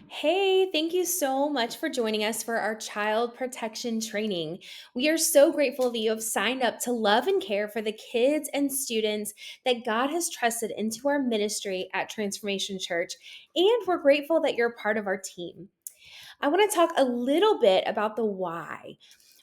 Hey, thank you so much for joining us for our child protection training. We are so grateful that you have signed up to love and care for the kids and students that God has trusted into our ministry at Transformation Church, and we're grateful that you're a part of our team. I want to talk a little bit about the why.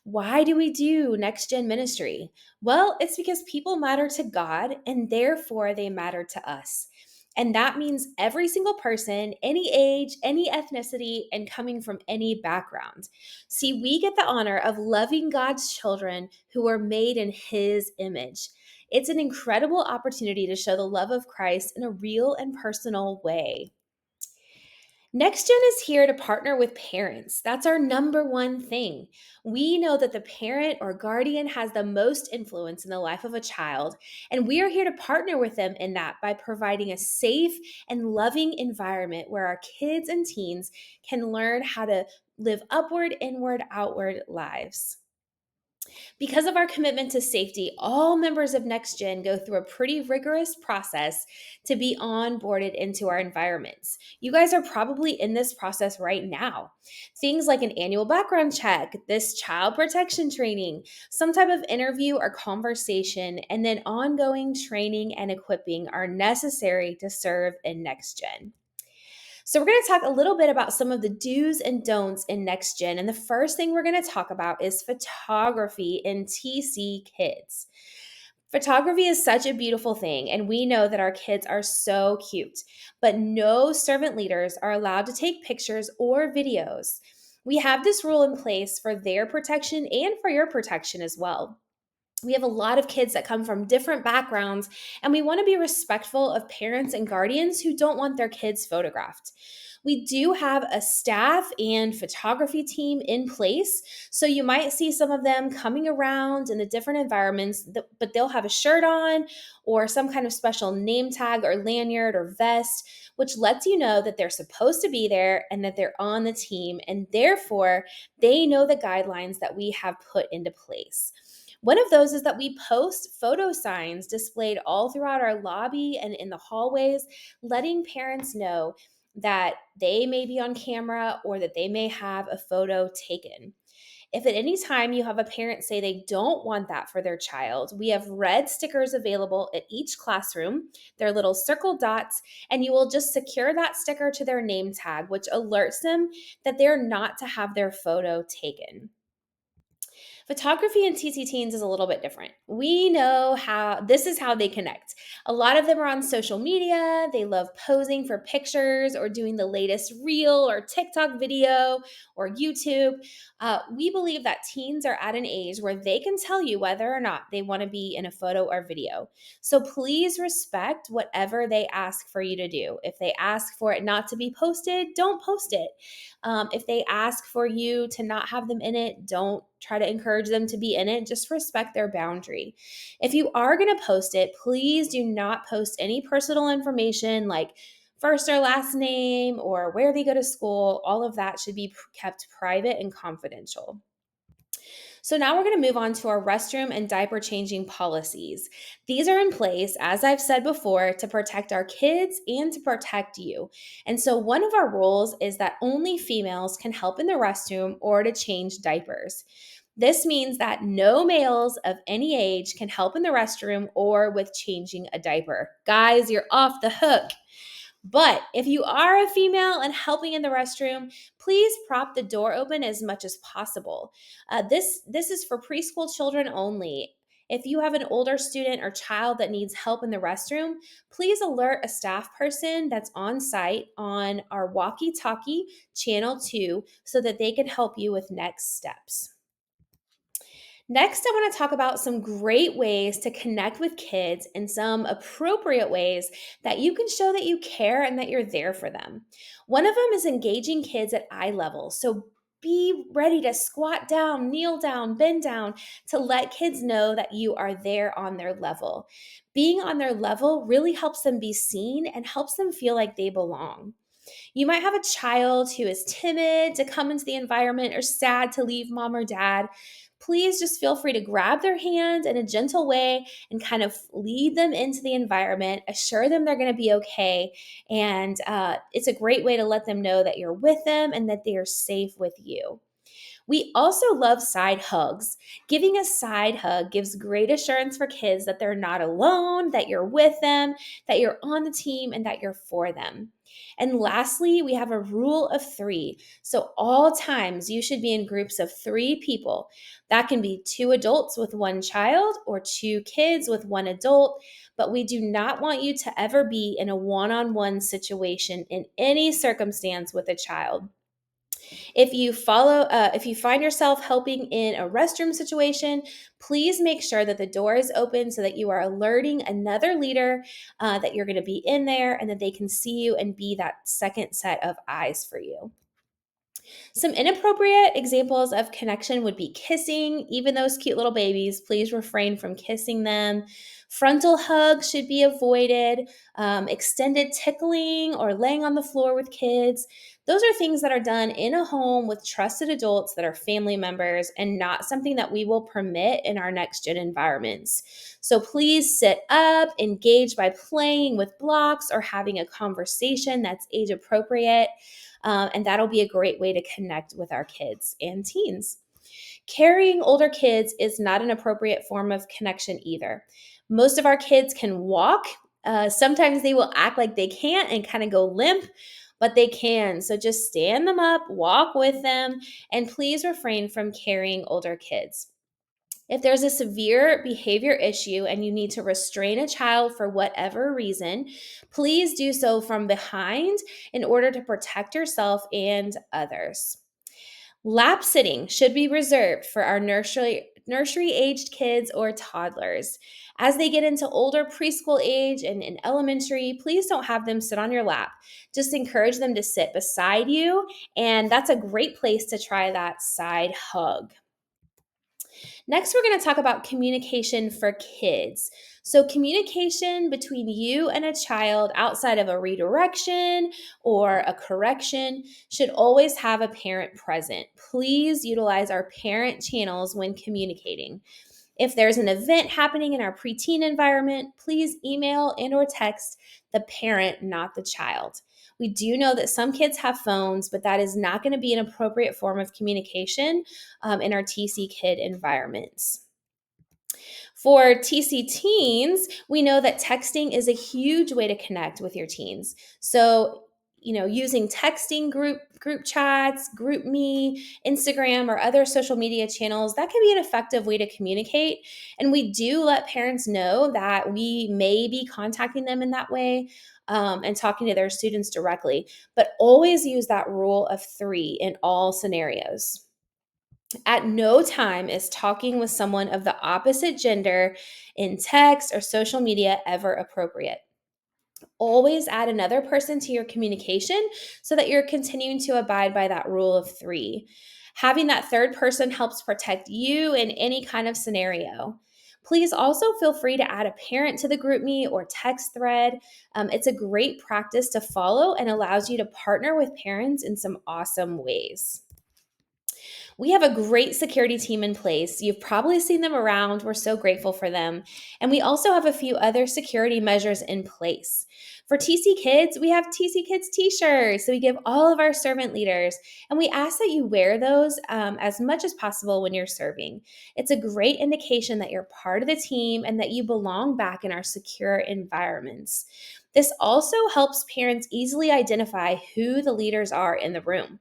Why do we do next gen ministry? Well, it's because people matter to God and therefore they matter to us. And that means every single person, any age, any ethnicity, and coming from any background. See, we get the honor of loving God's children who are made in His image. It's an incredible opportunity to show the love of Christ in a real and personal way. NextGen is here to partner with parents. That's our number one thing. We know that the parent or guardian has the most influence in the life of a child, and we are here to partner with them in that by providing a safe and loving environment where our kids and teens can learn how to live upward, inward, outward lives. Because of our commitment to safety, all members of NextGen go through a pretty rigorous process to be onboarded into our environments. You guys are probably in this process right now. Things like an annual background check, this child protection training, some type of interview or conversation, and then ongoing training and equipping are necessary to serve in NextGen. So, we're going to talk a little bit about some of the do's and don'ts in next gen. And the first thing we're going to talk about is photography in TC kids. Photography is such a beautiful thing, and we know that our kids are so cute, but no servant leaders are allowed to take pictures or videos. We have this rule in place for their protection and for your protection as well. We have a lot of kids that come from different backgrounds, and we want to be respectful of parents and guardians who don't want their kids photographed. We do have a staff and photography team in place, so you might see some of them coming around in the different environments, but they'll have a shirt on or some kind of special name tag or lanyard or vest, which lets you know that they're supposed to be there and that they're on the team, and therefore they know the guidelines that we have put into place. One of those is that we post photo signs displayed all throughout our lobby and in the hallways, letting parents know that they may be on camera or that they may have a photo taken. If at any time you have a parent say they don't want that for their child, we have red stickers available at each classroom. They're little circle dots, and you will just secure that sticker to their name tag, which alerts them that they're not to have their photo taken. Photography in TC Teens is a little bit different. We know how this is how they connect. A lot of them are on social media. They love posing for pictures or doing the latest reel or TikTok video or YouTube. We believe that teens are at an age where they can tell you whether or not they want to be in a photo or video. So please respect whatever they ask for you to do. If they ask for it not to be posted, don't post it. If they ask for you to not have them in it, don't try to encourage them to be in it. Just respect their boundary. If you are going to post it, please do not post any personal information like first or last name or where they go to school. All of that should be kept private and confidential. So now we're going to move on to our restroom and diaper changing policies. These are in place, as I've said before, to protect our kids and to protect you. And so one of our rules is that only females can help in the restroom or to change diapers. This means that no males of any age can help in the restroom or with changing a diaper. Guys, you're off the hook. But if you are a female and helping in the restroom, please prop the door open as much as possible. This is for preschool children only. If you have an older student or child that needs help in the restroom, please alert a staff person that's on site on our walkie talkie channel 2 so that they can help you with next steps. Next, I want to talk about some great ways to connect with kids and some appropriate ways that you can show that you care and that you're there for them. One of them is engaging kids at eye level. So be ready to squat down, kneel down, bend down to let kids know that you are there on their level. Being on their level really helps them be seen and helps them feel like they belong. You might have a child who is timid to come into the environment or sad to leave mom or dad. please just feel free to grab their hand in a gentle way and kind of lead them into the environment, assure them they're going to be okay. And it's a great way to let them know that you're with them and that they are safe with you. We also love side hugs. Giving a side hug gives great assurance for kids that they're not alone, that you're with them, that you're on the team, and that you're for them. And lastly, we have a rule of three. So, all times you should be in groups of three people. That can be two adults with one child or two kids with one adult, but we do not want you to ever be in a one on one situation in any circumstance with a child. If you find yourself helping in a restroom situation, please make sure that the door is open so that you are alerting another leader that you're going to be in there and that they can see you and be that second set of eyes for you. Some inappropriate examples of connection would be kissing, even those cute little babies. Please refrain from kissing them. Frontal hugs should be avoided. Extended tickling or laying on the floor with kids. Those are things that are done in a home with trusted adults that are family members and not something that we will permit in our next gen environments. So please sit up, engage by playing with blocks or having a conversation that's age appropriate. And that'll be a great way to connect with our kids and teens. Carrying older kids is not an appropriate form of connection either. Most of our kids can walk. Sometimes they will act like they can't and kind of go limp, but they can. So just stand them up, walk with them, and please refrain from carrying older kids. If there's a severe behavior issue and you need to restrain a child for whatever reason, please do so from behind in order to protect yourself and others. Lap sitting should be reserved for our nursery aged kids or toddlers. As they get into older preschool age and in elementary, please don't have them sit on your lap. Just encourage them to sit beside you, and that's a great place to try that side hug. Next, we're going to talk about communication for kids. So, communication between you and a child outside of a redirection or a correction should always have a parent present. Please utilize our parent channels when communicating. If there's an event happening in our preteen environment, please email and or text the parent, not the child. We do know that some kids have phones, but that is not going to be an appropriate form of communication in our TC Kid environments. For TC teens, we know that texting is a huge way to connect with your teens. So, using texting group chats, GroupMe, Instagram, or other social media channels, that can be an effective way to communicate. And we do let parents know that we may be contacting them in that way and talking to their students directly, but always use that rule of three in all scenarios. At no time is talking with someone of the opposite gender in text or social media ever appropriate. Always add another person to your communication so that you're continuing to abide by that rule of three. Having that third person helps protect you in any kind of scenario. Please also feel free to add a parent to the GroupMe or text thread. It's a great practice to follow and allows you to partner with parents in some awesome ways. We have a great security team in place. You've probably seen them around. We're so grateful for them. And we also have a few other security measures in place. For TC Kids, we have TC Kids t-shirts. So we give all of our servant leaders, and we ask that you wear those as much as possible when you're serving. It's a great indication that you're part of the team and that you belong back in our secure environments. This also helps parents easily identify who the leaders are in the room.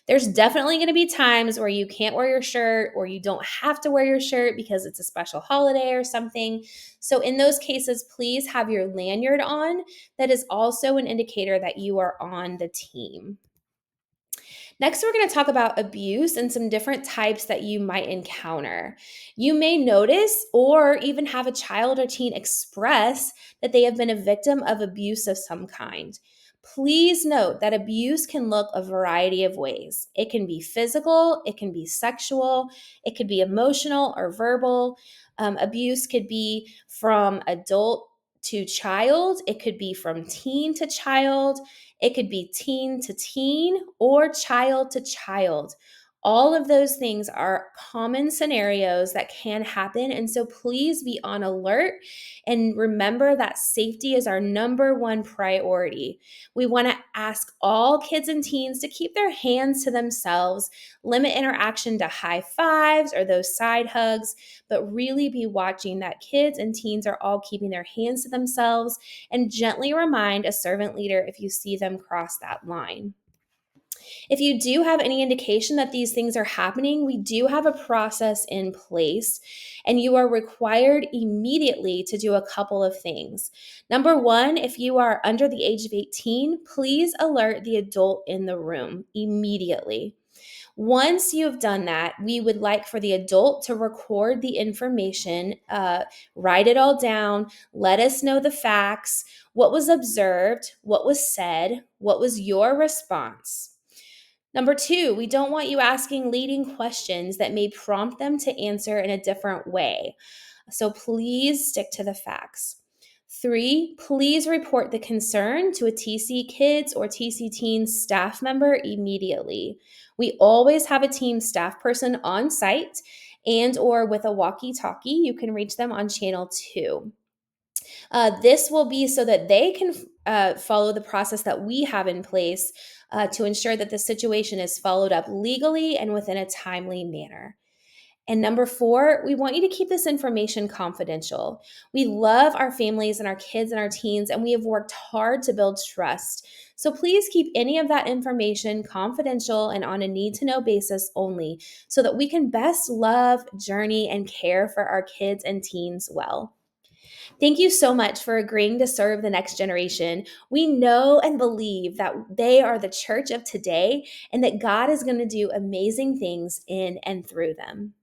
There's definitely going to be times where you can't wear your shirt or you don't have to wear your shirt because it's a special holiday or something. So, in those cases, please have your lanyard on. That is also an indicator that you are on the team. Next, we're going to talk about abuse and some different types that you might encounter. You may notice or even have a child or teen express that they have been a victim of abuse of some kind. Please note that abuse can look a variety of ways. It can be physical, it can be sexual, it could be emotional or verbal. Abuse could be from adult to child, it could be from teen to child, it could be teen to teen or child to child. All of those things are common scenarios that can happen. And so please be on alert and remember that safety is our number one priority. We want to ask all kids and teens to keep their hands to themselves, limit interaction to high fives or those side hugs, but really be watching that kids and teens are all keeping their hands to themselves, and gently remind a servant leader if you see them cross that line. If you do have any indication that these things are happening, we do have a process in place, and you are required immediately to do a couple of things. Number one, if you are under the age of 18, please alert the adult in the room immediately. Once you've done that, we would like for the adult to record the information, write it all down, let us know the facts, what was observed, what was said, what was your response. Number two, we don't want you asking leading questions that may prompt them to answer in a different way. So please stick to the facts. Three, please report the concern to a TC Kids or TC Teens staff member immediately. We always have a team staff person on site, and or with a walkie-talkie. You can reach them on channel 2. This will be so that they can follow the process that we have in place to ensure that the situation is followed up legally and within a timely manner. And number four, we want you to keep this information confidential. We love our families and our kids and our teens, and we have worked hard to build trust. So please keep any of that information confidential and on a need to know basis only, so that we can best love, journey, and care for our kids and teens well. Thank you so much for agreeing to serve the next generation. We know and believe that they are the church of today and that God is going to do amazing things in and through them.